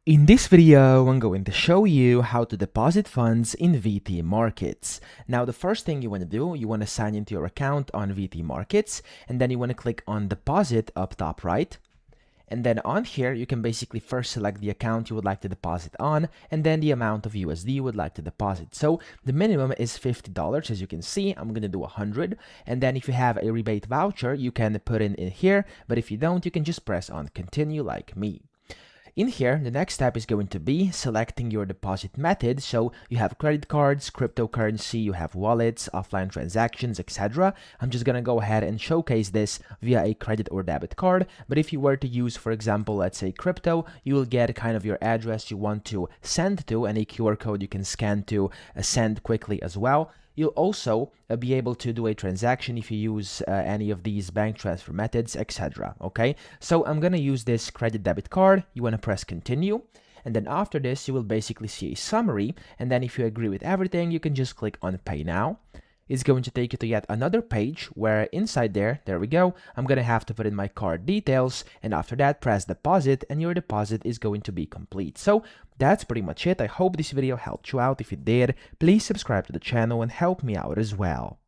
In this video, I'm going to show you how to deposit funds in VT Markets. Now, the first thing you want to do, you want to sign into your account on VT Markets, and then you want to click on Deposit up top right. And then on here, you can basically first select the account you would like to deposit on, and then the amount of USD you would like to deposit. So the minimum is $50. As you can see, I'm going to do 100. And then if you have a rebate voucher, you can put in here. But if you don't, you can just press on continue like me. In here, the next step is going to be selecting your deposit method. So you have credit cards, cryptocurrency, you have wallets, offline transactions, etc. I'm just going to go ahead and showcase this via a credit or debit card. But if you were to use, for example, let's say crypto, you will get kind of your address you want to send to and a QR code you can scan to send quickly as well. You'll also be able to do a transaction if you use any of these bank transfer methods, etc. Okay, so I'm gonna use this credit debit card. You want to press continue, and then after this you will basically see a summary, and then if you agree with everything you can just click on pay now. It's going to take you to yet another page where inside there we go, I'm gonna have to put in my card details, and after that press deposit, and your deposit is going to be complete. So that's pretty much it. I hope this video helped you out. If it did, please subscribe to the channel and help me out as well.